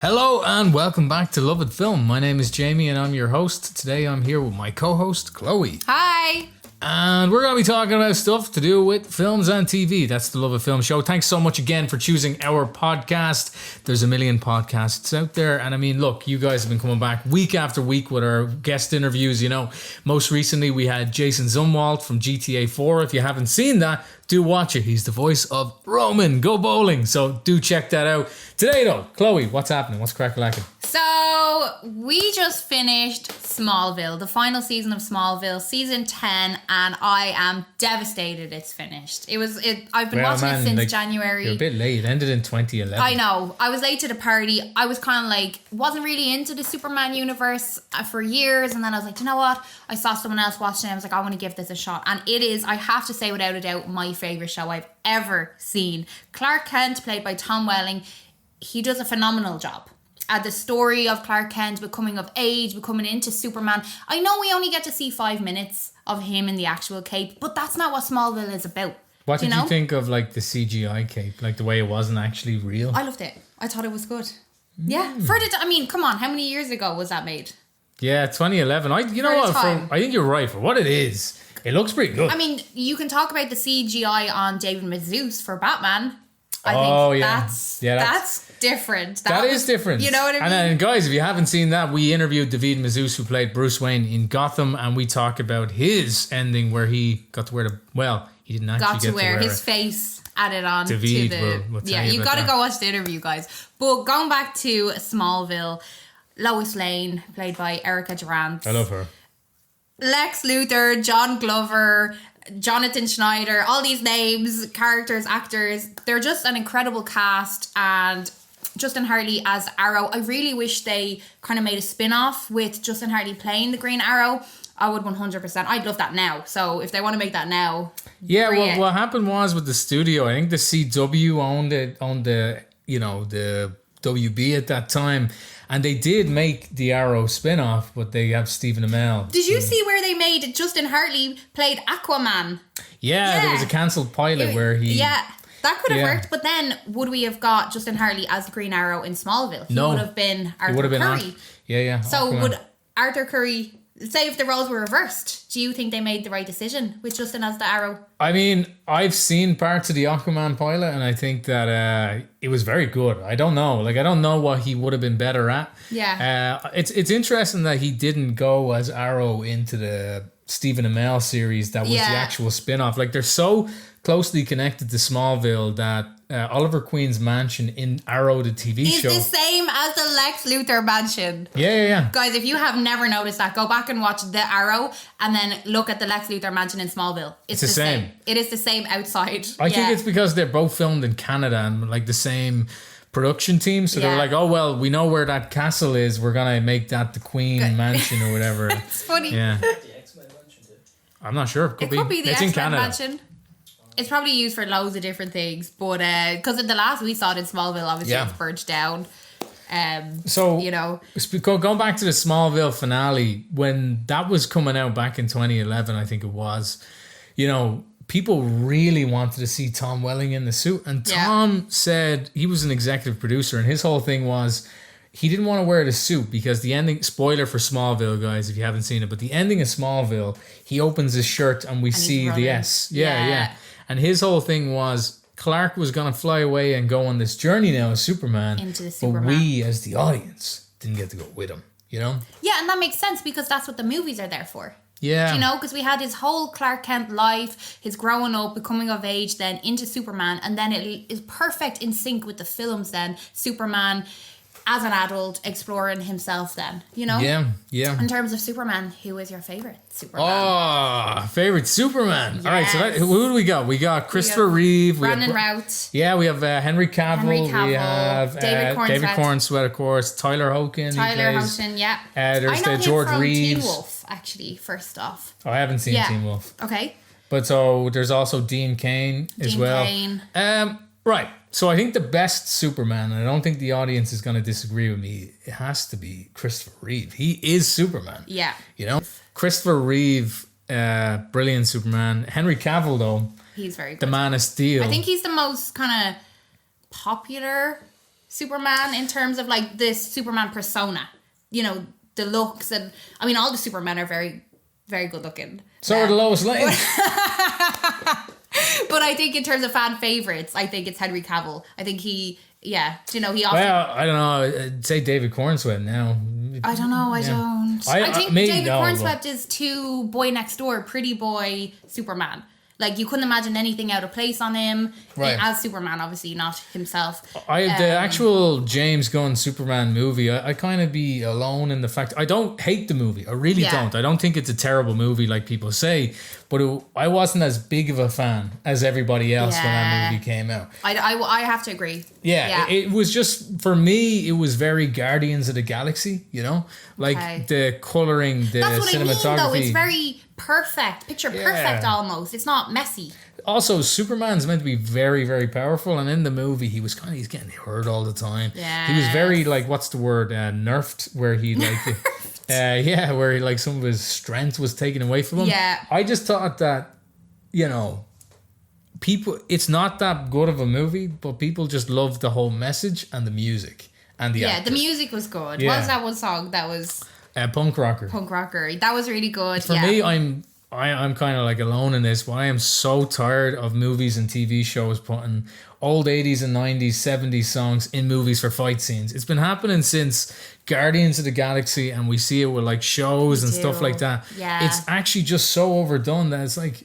Hello and welcome back to Lovett Film. My name is Jamie and I'm your host. Today I'm here with my co-host Chloe. Hi. And we're going to be talking about stuff to do with films and TV. That's the Lovett Film Show. Thanks so much again for choosing our podcast. There's a million podcasts out there. And I mean, look, you guys have been coming back week after week with our guest interviews. You know, most recently we had Jason Zumwalt from GTA 4. If you haven't seen that, do watch it. He's the voice of Roman. Go bowling. So do check that out. Today though, Chloe, what's happening? What's crack-a-lacking? So we just finished Smallville, the final season of Smallville, season 10, and I am devastated it's finished. I've been watching it since January. You're a bit late. It ended in 2011. I know. I was late to the party. I was kind of like, wasn't really into the Superman universe for years, and then I was like, you know what? I saw someone else watching it. I was like, I want to give this a shot. And it is, I have to say without a doubt, my favourite show I've ever seen. Clark Kent, played by Tom Welling, he does a phenomenal job. The story of Clark Kent becoming of age, becoming into Superman. I know we only get to see 5 minutes of him in the actual cape, but that's not what Smallville is about. What did you think of like the CGI cape, like the way it wasn't actually real? I loved it. I thought it was good. Yeah, I mean, come on, how many years ago was that made? Yeah, 2011. I think you're right for what it is. It looks pretty good. I mean, you can talk about the CGI on David Mazouz for Batman. I think that's different. That is different. You know what I mean? And guys, if you haven't seen that, we interviewed David Mazouz, who played Bruce Wayne in Gotham, and we talk about his ending where he got to wear he didn't actually get to wear his face added on David to the... will you got to go watch the interview, guys. But going back to Smallville, Lois Lane, played by Erica Durant. I love her. Lex Luthor, John Glover, Jonathan Schneider, all these names, characters, actors, they're just an incredible cast. And Justin Hartley as Arrow, I really wish they kind of made a spin-off with Justin Hartley playing the Green Arrow. I would 100%. I'd love that now. So if they want to make that now, yeah. What happened was with the studio, I think the CW owned the WB at that time. And they did make the Arrow spin-off, but they have Stephen Amell. Did you see where they made Justin Hartley played Aquaman? Yeah, there was a cancelled pilot where he... Yeah, that could have worked. But then, would we have got Justin Hartley as the Green Arrow in Smallville? He would have been Arthur Curry. Yeah. So would Arthur Curry... Say if the roles were reversed, do you think they made the right decision with Justin as the Arrow? I mean, I've seen parts of the Aquaman pilot and I think that it was very good. I don't know. I don't know what he would have been better at. Yeah. It's interesting that he didn't go as Arrow into the Stephen Amell series that was the actual spin-off. They're so closely connected to Smallville that Oliver Queen's mansion in Arrow, the TV show, is the same as the Lex Luthor mansion. Yeah. Guys, if you have never noticed that, go back and watch The Arrow and then look at the Lex Luthor mansion in Smallville. It's the same. It is the same outside. I think it's because they're both filmed in Canada and the same production team. So they were like, oh, well, we know where that castle is. We're going to make that the Queen mansion or whatever. It's funny. Yeah. I'm not sure. It could be the X-Men mansion. It's probably used for loads of different things, but because in the last we saw it in Smallville, obviously it's burnt down. Going back to the Smallville finale, when that was coming out back in 2011, I think it was, people really wanted to see Tom Welling in the suit. And Tom said he was an executive producer, and his whole thing was he didn't want to wear the suit because the ending, spoiler for Smallville, guys, if you haven't seen it, but the ending of Smallville, he opens his shirt and we see the S. Yeah. And his whole thing was Clark was going to fly away and go on this journey now as Superman. Into the Superman. But we, as the audience, didn't get to go with him, Yeah, and that makes sense because that's what the movies are there for. Yeah. Because we had his whole Clark Kent life, his growing up, becoming of age, then into Superman. And then it is perfect in sync with the films then. Superman as an adult exploring himself then, Yeah. In terms of Superman, who is your favourite Superman? Oh, favourite Superman. Yes. All right, so who do we got? We got Christopher Reeve. Brandon Routh. Yeah, we have Henry Cavill. We have David Cornsweet, of course. Tyler Hoechlin. Yeah. There's I know George him from Reeves. Teen Wolf, actually, first off. Oh, I haven't seen Teen Wolf. Okay. But so there's also Dean Cain as well. Right. So I think the best Superman, and I don't think the audience is going to disagree with me, it has to be Christopher Reeve. He is Superman. Yeah. Christopher Reeve, brilliant Superman. Henry Cavill, though. He's very good. The Man of Steel. I think he's the most kind of popular Superman in terms of like this Superman persona. You know, the looks and I mean all the Supermen are very, very good looking. So are the Lois Lane. But I think in terms of fan favorites, I think it's Henry Cavill. I think he often... Well, I don't know. I'd say David Cornsweet now. I don't know. I don't. I think David Cornsweet is too boy next door, pretty boy Superman. Like, you couldn't imagine anything out of place on him as Superman, obviously, not himself. The actual James Gunn Superman movie, I kind of be alone in the fact... I don't hate the movie. I really don't. I don't think it's a terrible movie like people say. But I wasn't as big of a fan as everybody else when that movie came out. I have to agree. Yeah, it was just... For me, it was very Guardians of the Galaxy, you know? Like, the colouring, the That's what cinematography... I mean, though. It's very... perfect, picture perfect almost. It's not messy. Also, Superman's meant to be very, very powerful, and in the movie he's getting hurt all the time. Yeah, he was very like, what's the word, nerfed, where he like where he like some of his strength was taken away from him. Yeah, I just thought that, you know, people, it's not that good of a movie, but people just loved the whole message and the music and the actor. The music was good. What was that one song that was? Punk Rocker. That was really good. For me, I'm kind of like alone in this, but I am so tired of movies and TV shows putting old 80s and 90s, 70s songs in movies for fight scenes. It's been happening since Guardians of the Galaxy, and we see it with like shows and stuff like that. Yeah. It's actually just so overdone that it's like,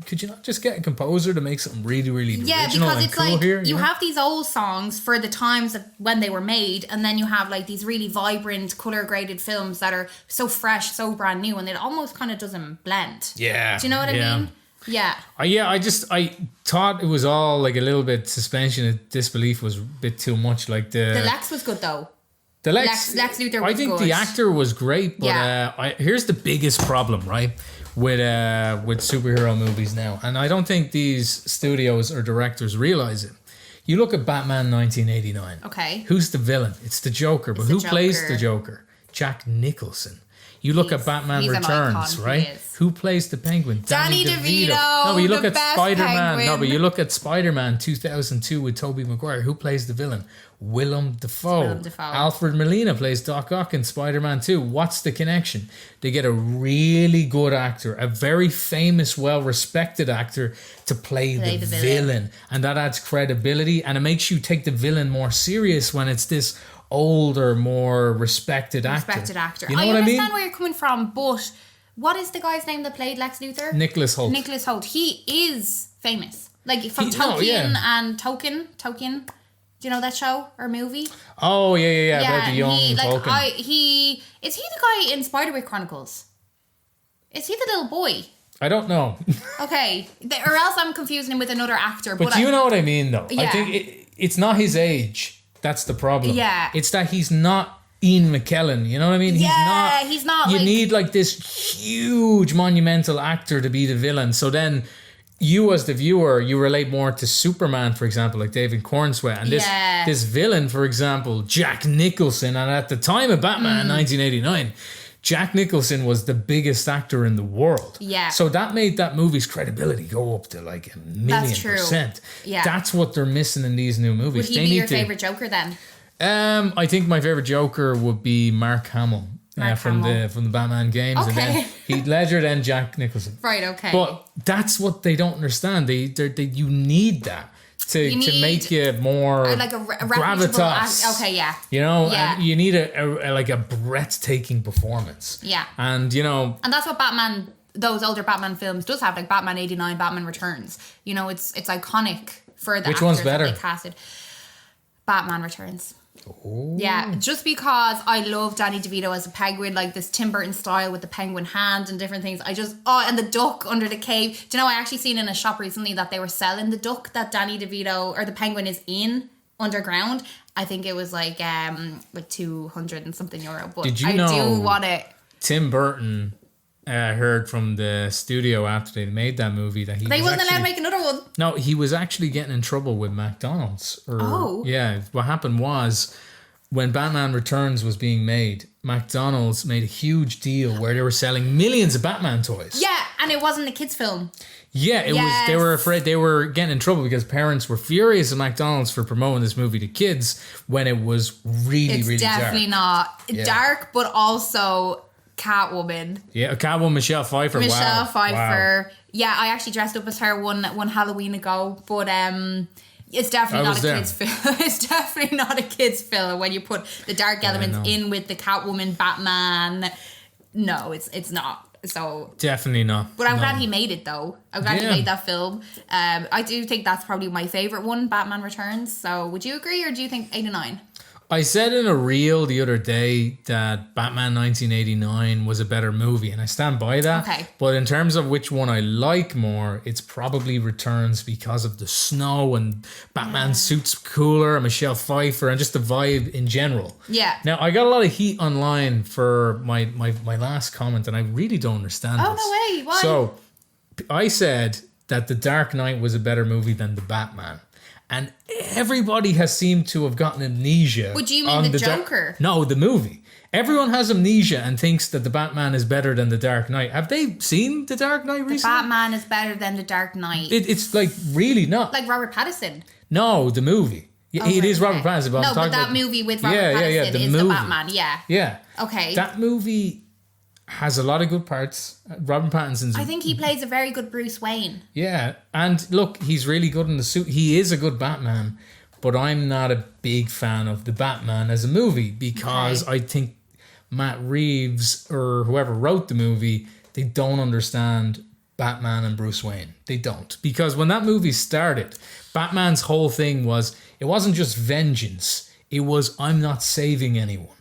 could you not just get a composer to make something really, really original and cool like, here? You have these old songs for the times of when they were made, and then you have like these really vibrant, colour graded films that are so fresh, so brand new, and it almost kind of doesn't blend. Yeah. Do you know what I mean? Yeah. I thought it was all like a little bit suspension of disbelief was a bit too much. Like the Lex was good though. The Lex Luthor was I think good. The actor was great, but here's the biggest problem, right? With superhero movies now, and I don't think these studios or directors realize it. You look at Batman 1989. Okay. Who's the villain? It's the Joker, but who plays the Joker? Jack Nicholson. You look at Batman Returns, right? Who plays the Penguin? Danny DeVito. No, but you look at Spider-Man. Penguin. No, but you look at Spider-Man 2002 with Tobey Maguire. Who plays the villain? Willem Dafoe. Alfred Molina plays Doc Ock in Spider-Man 2. What's the connection? They get a really good actor, a very famous, well-respected actor to play the villain. And that adds credibility, and it makes you take the villain more serious when it's this older, more respected actor. You know what I mean? I understand where you're coming from, but what is the guy's name that played Lex Luthor? Nicholas Hoult. He is famous. Like from Tolkien and Tolkien. Do you know that show or movie? Oh, yeah. About the young Tolkien. Is he the guy in Spiderwick Chronicles? Is he the little boy? I don't know. Okay. Or else I'm confusing him with another actor. But you know what I mean, though? Yeah. I think it's not his age. That's the problem. Yeah. It's that he's not Ian McKellen. You know what I mean? He's not. You need like this huge monumental actor to be the villain. So then you as the viewer, you relate more to Superman, for example, like David Cornsweet. And this villain, for example, Jack Nicholson. And at the time of Batman in 1989, Jack Nicholson was the biggest actor in the world. Yeah. So that made that movie's credibility go up to like 1,000,000%. Yeah. That's what they're missing in these new movies. Would he be your favourite Joker then? I think my favourite Joker would be Mark Hamill. From the Batman games. Okay. And then Heath Ledger, then Jack Nicholson. Right, okay. But that's what they don't understand. You need that. To make you more like a gravitas. Okay, yeah. You know, and you need a breathtaking performance. Yeah. And, you know... And that's what Batman, those older Batman films does have, like Batman 89, Batman Returns. You know, it's iconic for the Which one's better? That they casted. Batman Returns. Oh. Yeah, just because I love Danny DeVito as a penguin, like this Tim Burton style with the penguin hand and different things. And the duck under the cave. Do you know, I actually seen in a shop recently that they were selling the duck that Danny DeVito or the penguin is in underground. I think it was like 200 and something euro. But Did you know I do want it. Tim Burton heard from the studio after they made that movie that they wasn't allowed to make another one. No, he was actually getting in trouble with McDonald's. Yeah, what happened was when Batman Returns was being made, McDonald's made a huge deal where they were selling millions of Batman toys. Yeah, and it wasn't a kids' film. Yeah, it was. They were afraid they were getting in trouble because parents were furious at McDonald's for promoting this movie to kids when it was really dark. It's definitely not dark, but also Catwoman. Yeah, Catwoman, Michelle Pfeiffer. Michelle Pfeiffer. Wow. Yeah, I actually dressed up as her one Halloween ago, but it's definitely not a kids' film. It's definitely not a kids' film when you put the dark elements in with the Catwoman, Batman. No, it's not. So definitely not. But I'm glad he made it though. I'm glad he made that film. I do think that's probably my favourite one, Batman Returns. So would you agree, or do you think 89? I said in a reel the other day that Batman 1989 was a better movie, and I stand by that. Okay. But in terms of which one I like more, it's probably Returns because of the snow and Batman's suit's cooler and Michelle Pfeiffer and just the vibe in general. Yeah. Now, I got a lot of heat online for my last comment, and I really don't understand this. No way. Why? So, I said that The Dark Knight was a better movie than The Batman. And everybody has seemed to have gotten amnesia. Would you mean the Joker? No, the movie. Everyone has amnesia and thinks that the Batman is better than the Dark Knight. Have they seen the Dark Knight recently? The Batman is better than the Dark Knight. It's like really not. Like Robert Pattinson. No, the movie. It is Robert Pattinson. But no, but that movie with Robert Pattinson is the Batman. Yeah. Yeah. Okay. That movie has a lot of good parts. Robert Pattinson's... I think he plays a very good Bruce Wayne. Yeah, and look, he's really good in the suit. He is a good Batman, but I'm not a big fan of the Batman as a movie because I think Matt Reeves or whoever wrote the movie, they don't understand Batman and Bruce Wayne. They don't. Because when that movie started, Batman's whole thing was, it wasn't just vengeance. It was, I'm not saving anyone.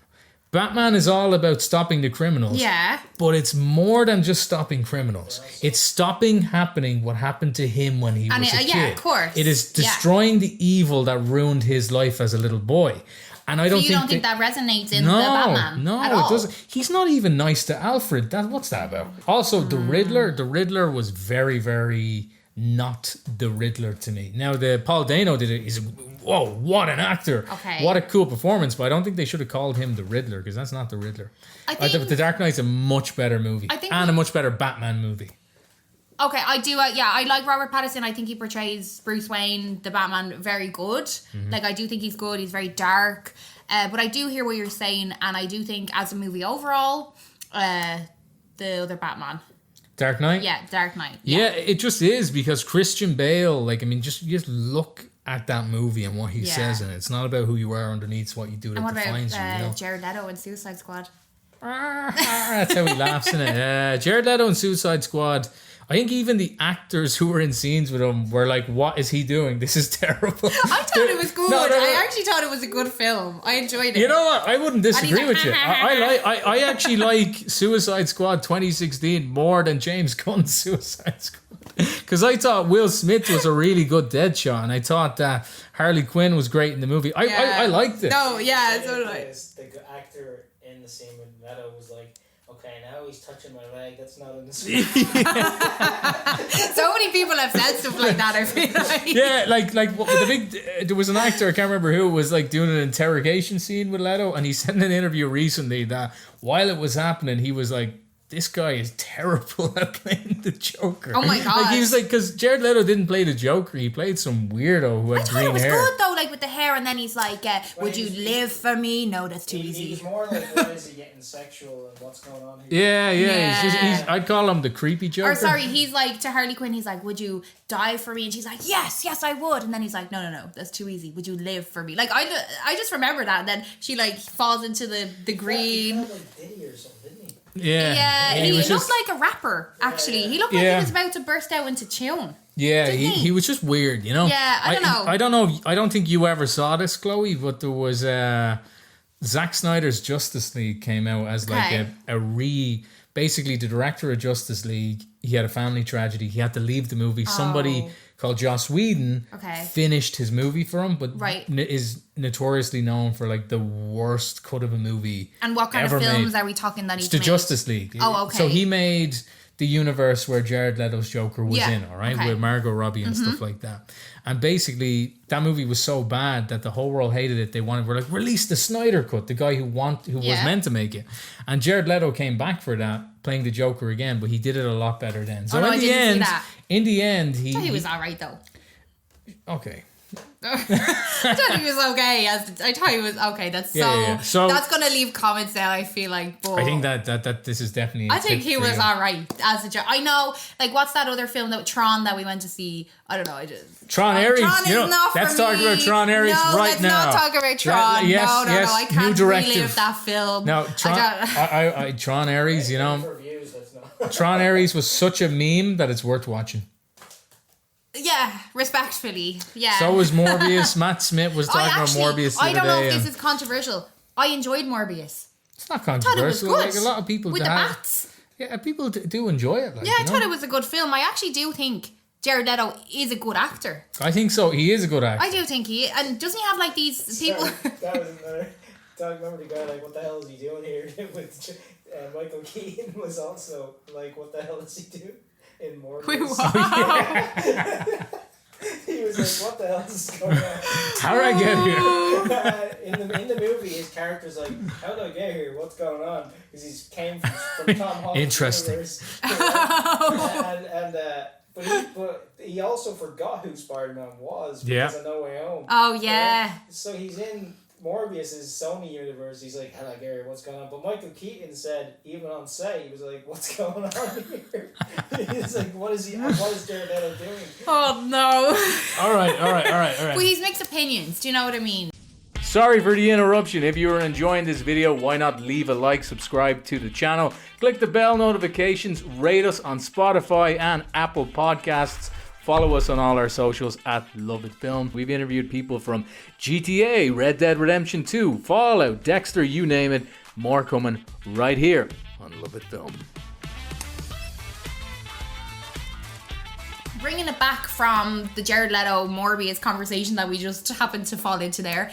Batman is all about stopping the criminals. Yeah. But it's more than just stopping criminals. It's stopping happening what happened to him when he was a kid. Yeah, of course. It is destroying the evil that ruined his life as a little boy. And I don't think that resonates in the Batman at all? It doesn't. He's not even nice to Alfred. What's that about? Also, the Riddler was very, very not the Riddler to me. Now, the Paul Dano did it. Whoa, what an actor. Okay. What a cool performance. But I don't think they should have called him the Riddler because that's not the Riddler. I think The Dark Knight's a much better movie. And a much better Batman movie. Okay, I do. I like Robert Pattinson. I think he portrays Bruce Wayne, the Batman, very good. Mm-hmm. Like, I do think he's good. He's very dark. But I do hear what you're saying. And I do think as a movie overall, the other Batman. Dark Knight? Yeah, Dark Knight. Yeah, it just is because Christian Bale, just look at that movie and what he says in it. It's not about who you are underneath, it's what you do that defines you. And what about Jared Leto in Suicide Squad? That's how he laughs in it. Jared Leto in Suicide Squad. I think even the actors who were in scenes with him were like, what is he doing? This is terrible. I thought it was good. I actually thought it was a good film. I enjoyed it. You know what? I wouldn't disagree with you. I actually like Suicide Squad 2016 more than James Gunn's Suicide Squad. Because I thought Will Smith was a really good Deadshot, and I thought that Harley Quinn was great in the movie. I liked it. No, yeah, so did I. The actor in the scene with Leto was like, okay, now he's touching my leg. That's not in the scene. So many people have said stuff like that, I feel like. Yeah, there was an actor, I can't remember who, was like doing an interrogation scene with Leto, and he said in an interview recently that while it was happening, he was like, this guy is terrible at playing the Joker. Oh my god! He was like, because Jared Leto didn't play the Joker, he played some weirdo who had green hair. I thought it was good though, like with the hair, and then he's like, "Would you live for me?" No, that's too easy. He's more like, why is he getting sexual and what's going on here? Yeah. I'd call him the creepy Joker. Or sorry, he's like to Harley Quinn. He's like, "Would you die for me?" And she's like, "Yes, I would." And then he's like, "No, that's too easy. Would you live for me?" Like I just remember that. And then she like falls into the green. He felt like Diddy or something. Yeah, he looked like a rapper, actually. He looked like he was about to burst out into tune. Yeah, he was just weird, you know? Yeah, I don't know. I don't know. I don't think you ever saw this, Chloe, but there was Zack Snyder's Justice League came out as like basically the director of Justice League, he had a family tragedy. He had to leave the movie. Somebody called Joss Whedon finished his movie for him, but is notoriously known for like the worst cut of a movie. And what kind of films are we talking that he's made? It's the Justice League. Oh, okay. So he made the universe where Jared Leto's Joker was in, all right, with Margot Robbie and stuff like that. And basically, that movie was so bad that the whole world hated it. They were like, release the Snyder Cut, the guy who was meant to make it. And Jared Leto came back for that, playing the Joker again, but he did it a lot better then. So in the end, I thought he was all right though. Okay. I thought he was okay. I thought he was okay. So that's gonna leave comments there. I feel like, but I think that this is definitely. I think he was all right as a joke. I know, like, what's that other film Tron that we went to see? I don't know. Tron Ares. Tron is not for let's talk about Tron Ares right now. Let's not talk about Tron. No. I can't relive that film. No, Tron Ares. Tron Ares was such a meme that it's worth watching. Yeah, respectfully. Yeah. So was Morbius. Matt Smith was talking about Morbius the other day. I don't know if this is controversial. I enjoyed Morbius. It's not controversial. I thought it was good. Like, a lot of people with the bats. Yeah, people do enjoy it. Like, I thought it was a good film. I actually do think Jared Leto is a good actor. I think so. He is a good actor. I do think he is. And doesn't he have like these people? That was another. Remember the guy like, what the hell is he doing here? With Michael Keaton was also like, what the hell is he doing? In Morbius. Wait, what? He was like, what the hell is going on? How did I get here? In the movie, his character's like, how did I get here? What's going on? Because he came from Tom Holland's Interesting. universe. But he also forgot who Spider-Man was because of No Way Home. Oh, yeah. So he's in Morbius' Sony universe. He's like, hello Gary, what's going on? But Michael Keaton said, even on set, he was like, what's going on here? He's like, what is Jared Leto doing? Oh no. All right. Well, he's mixed opinions. Do you know what I mean? Sorry for the interruption. If you are enjoying this video, why not leave a like, subscribe to the channel, click the bell notifications, rate us on Spotify and Apple Podcasts. Follow us on all our socials at Lovett Film. We've interviewed people from GTA, Red Dead Redemption 2, Fallout, Dexter, you name it. More coming right here on Lovett Film. Bringing it back from the Jared Leto Morbius conversation that we just happened to fall into there,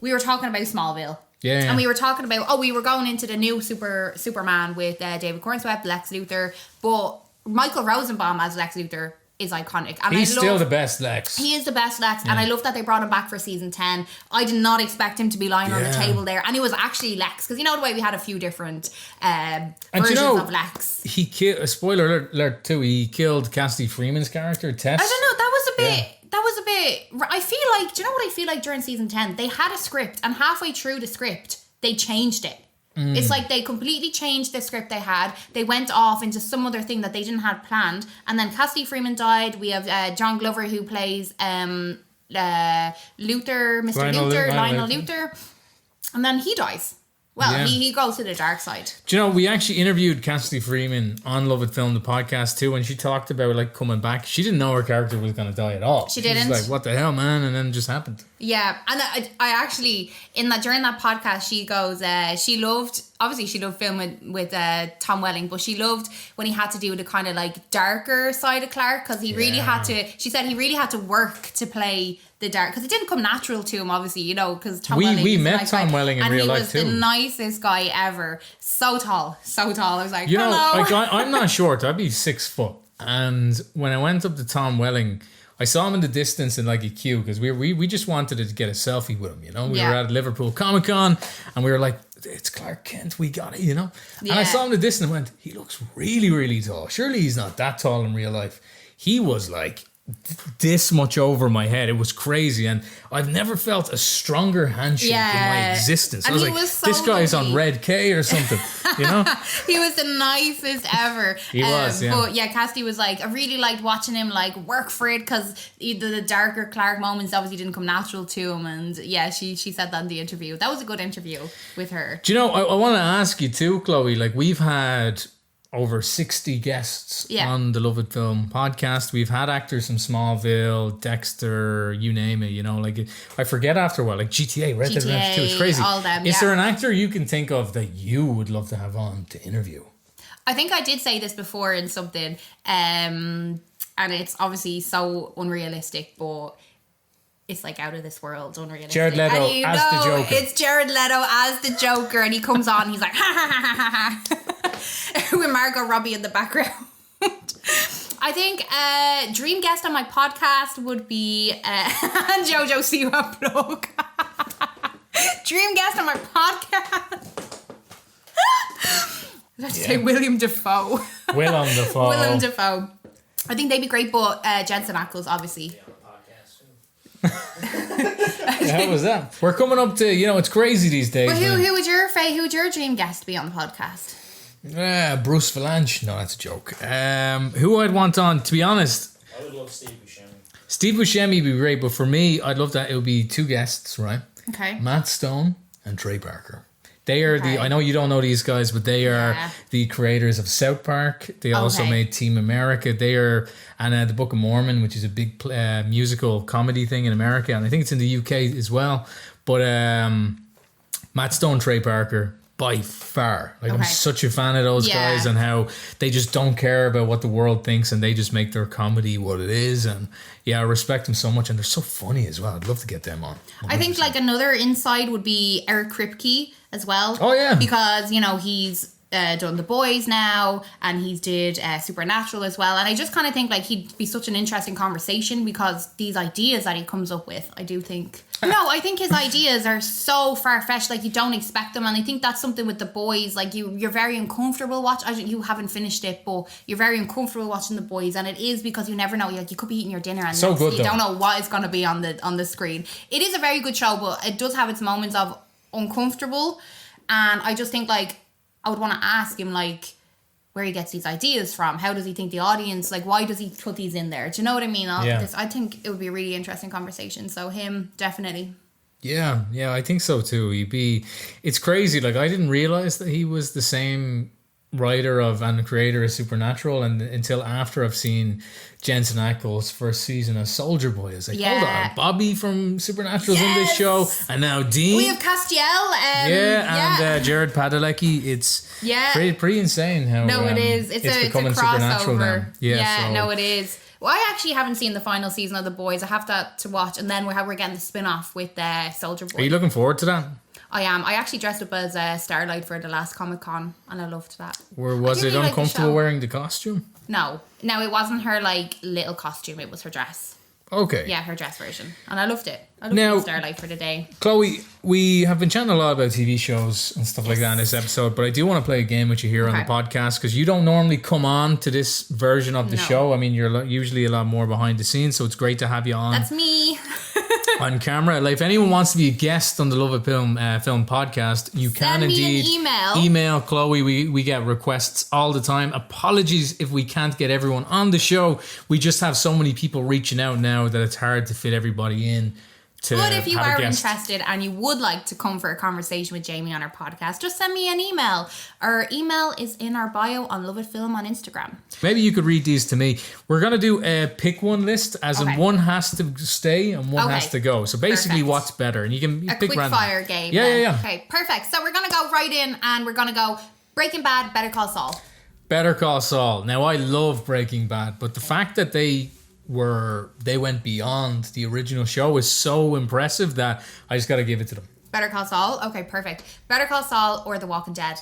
we were talking about Smallville. Yeah. And we were talking about, we were going into the new Superman with David Cornswept, Lex Luthor, but Michael Rosenbaum as Lex Luthor is iconic. And he's still the best Lex. He is the best Lex, and I love that they brought him back for season 10. I did not expect him to be lying on the table there, and it was actually Lex, because you know the way we had a few different versions of Lex. He killed, spoiler alert too, he killed Cassidy Freeman's character, Tess. I don't know, that was a bit, I feel like, do you know what I feel like during season 10? They had a script, and halfway through the script, they changed it. It's like they completely changed the script they had. They went off into some other thing that they didn't have planned. And then Cassidy Freeman died. We have John Glover who plays Luther, Mr. Lionel Luther. And then he dies. Well, he goes to the dark side. Do you know, we actually interviewed Cassidy Freeman on Lovett Film, the podcast too, and she talked about like coming back. She didn't know her character was going to die at all. She didn't. was like, what the hell, man? And then it just happened. Yeah, and I actually, during that podcast, she goes, she loved filming with Tom Welling, but she loved when he had to do the kind of like darker side of Clark, because he really had to, she said he really had to work to play the dark, because it didn't come natural to him, obviously, you know, because Tom Welling. We met Tom Welling in real life too. And he was the nicest guy ever. So tall. I was like, hello. Like, I'm not short. I'd be 6 foot. And when I went up to Tom Welling, I saw him in the distance in like a queue, because we just wanted to get a selfie with him, you know. We were at Liverpool Comic Con and we were like, it's Clark Kent, we got it, you know. And I saw him in the distance and went, he looks really, really tall. Surely he's not that tall in real life. He was like this much over my head. It was crazy, and I've never felt a stronger handshake in my existence. And I was like, so this guy's on Red K or something, you know. He was the nicest ever. He was, But Cassidy was like, I really liked watching him like work for it, because the darker Clark moments obviously didn't come natural to him. And she said that in the interview. That was a good interview with her. Do you know, I want to ask you too, Chloe, like we've had over 60 guests on the Lovett Film podcast. We've had actors from Smallville, Dexter, you name it, you know, like I forget after a while, like GTA, Red Dead Redemption 2, it's crazy. All them, Is there an actor you can think of that you would love to have on to interview? I think I did say this before in something, and it's obviously so unrealistic, but it's like out of this world, unrealistic. Jared Leto as the Joker. It's Jared Leto as the Joker, and he comes on, he's like, ha ha ha ha ha. With Margot Robbie in the background. I think dream guest on my podcast would be Jojo Siwa Plug. Dream guest on my podcast. Let's say William Dafoe. Willem Dafoe. Willem Dafoe. I think they'd be great, but Jensen Ackles, obviously. How was that? We're coming up to, it's crazy these days. But who would your dream guest be on the podcast? Bruce Valanche. No, that's a joke. Who I'd want on, to be honest. I would love Steve Buscemi. Steve Buscemi would be great, but for me, I'd love that it would be two guests, right? Okay. Matt Stone and Trey Parker. They are I know you don't know these guys, but they are the creators of South Park. They also made Team America. They are, and the Book of Mormon, which is a big musical comedy thing in America. And I think it's in the UK as well. But Matt Stone, Trey Parker, by far. Like, I'm such a fan of those guys and how they just don't care about what the world thinks and they just make their comedy what it is. And I respect them so much. And they're so funny as well. I'd love to get them on. 100%. I think like another inside would be Eric Kripke as well. Oh, yeah. Because, he's done The Boys now and he's did Supernatural as well. And I just kind of think like he'd be such an interesting conversation because these ideas that he comes up with, I do think... No, I think his ideas are so far-fetched, like you don't expect them. And I think that's something with The Boys, like you're very uncomfortable watching. You haven't finished it, but you're very uncomfortable watching The Boys. And it is because you never know, like you could be eating your dinner and so good, you don't know what is going to be on the screen. It is a very good show, but it does have its moments of uncomfortable. And I just think like, I would want to ask him like, where he gets these ideas from. How does he think the audience, like, why does he put these in there? Do you know what I mean? I think it would be a really interesting conversation. So him, definitely. Yeah, I think so too. It's crazy. Like, I didn't realize that he was the same writer of and creator of Supernatural, and until after I've seen Jensen Ackles' first season as Soldier Boy. I was like, hold on, Bobby from Supernatural's in this show, and now Dean. We have Castiel. And Jared Padalecki. It's pretty insane how it is. It's becoming a Supernatural now. It is. Well, I actually haven't seen the final season of The Boys. I have that to watch, and then we're getting the spin-off with Soldier Boy. Are you looking forward to that? I am. I actually dressed up as Starlight for the last Comic-Con, and I loved that. Was it uncomfortable wearing the costume? No, it wasn't her like little costume. It was her dress. Okay. Yeah, her dress version, and I loved it. I loved Starlight for the day. Chloe, we have been chatting a lot about TV shows and stuff like that in this episode, but I do want to play a game with you here on the podcast because you don't normally come on to this version of the show. I mean, you're usually a lot more behind the scenes, so it's great to have you on. That's me. On camera. Like, if anyone wants to be a guest on the Lovett Film podcast, you can indeed email Chloe. We get requests all the time. Apologies if we can't get everyone on the show. We just have so many people reaching out now that it's hard to fit everybody in. But if you are interested and you would like to come for a conversation with Jamie on our podcast, just send me an email. Our email is in our bio on Lovett Film on Instagram. Maybe you could read these to me. We're going to do a pick one list, as in one has to stay and one has to go. So basically, what's better? And you can pick quick random. Fire game. Yeah. Okay, perfect. So we're going to go right in and we're going to go Breaking Bad, Better Call Saul. Better Call Saul. Now, I love Breaking Bad, but the fact that they went beyond the original show is so impressive that I just got to give it to them. Better Call Saul? Okay, perfect. Better Call Saul or The Walking Dead?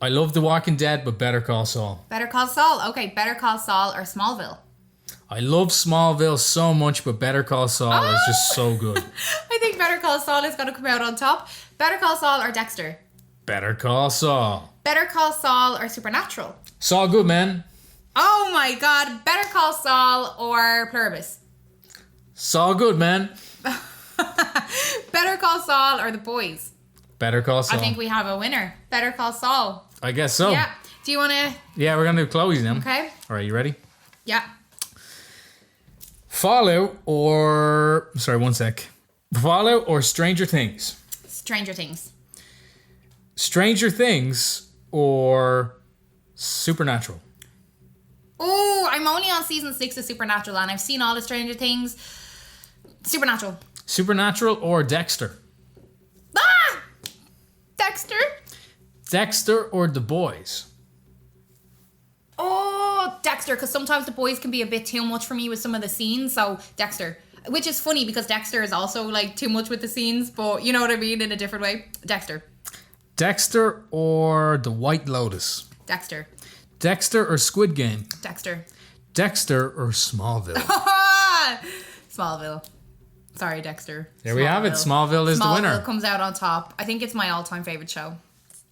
I love The Walking Dead, but Better Call Saul. Better Call Saul? Okay, Better Call Saul or Smallville? I love Smallville so much, but Better Call Saul is just so good. I think Better Call Saul is going to come out on top. Better Call Saul or Dexter? Better Call Saul. Better Call Saul or Supernatural? Saul Goodman. Oh my God, Better Call Saul or Pluribus? Saul Goodman. Better Call Saul or The Boys? Better Call Saul. I think we have a winner. Better Call Saul. I guess so. Yeah. Do you want to? Yeah, we're going to do Chloe's now. Okay. All right, you ready? Yeah. Fallout or... Sorry, one sec. Fallout or Stranger Things? Stranger Things. Stranger Things or Supernatural? Oh, I'm only on season 6 of Supernatural and I've seen all the Stranger Things. Supernatural. Supernatural or Dexter? Ah! Dexter. Dexter or The Boys? Oh, Dexter, because sometimes The Boys can be a bit too much for me with some of the scenes, so Dexter. Which is funny because Dexter is also like too much with the scenes, but you know what I mean, in a different way. Dexter. Dexter or The White Lotus? Dexter. Dexter or Squid Game? Dexter. Dexter or Smallville? Smallville. Sorry, Dexter. There we have it. Smallville is the winner. Smallville comes out on top. I think it's my all-time favorite show.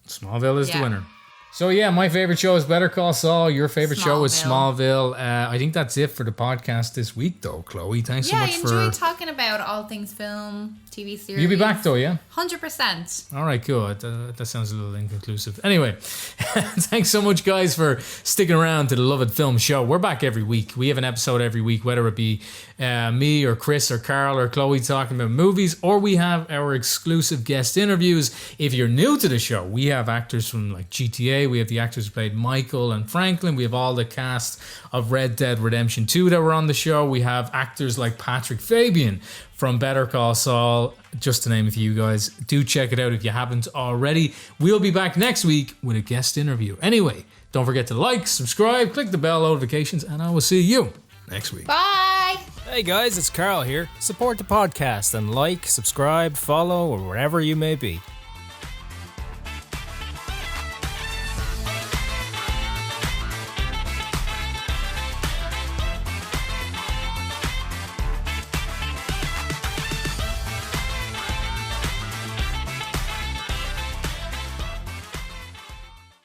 Smallville is the winner. So yeah, my favorite show is Better Call Saul. Your favorite show is Smallville. I think that's it for the podcast this week, though, Chloe. Thanks so much for... Yeah, I enjoyed talking about all things film, TV series. You'll be back, though, yeah? 100%. All right, cool. That sounds a little inconclusive. Anyway, thanks so much, guys, for sticking around to the Lovett Film Show. We're back every week. We have an episode every week, whether it be me or Chris or Carl or Chloe talking about movies, or we have our exclusive guest interviews. If you're new to the show, we have actors from like GTA. We have the actors who played Michael and Franklin. We have all the cast of Red Dead Redemption 2 that were on the show. We have actors like Patrick Fabian from Better Call Saul, just to name a few, guys. Do check it out if you haven't already. We'll be back next week with a guest interview. Anyway, don't forget to like, subscribe, click the bell notifications, and I will see you next week. Bye! Hey guys, it's Carl here. Support the podcast and like, subscribe, follow, or wherever you may be.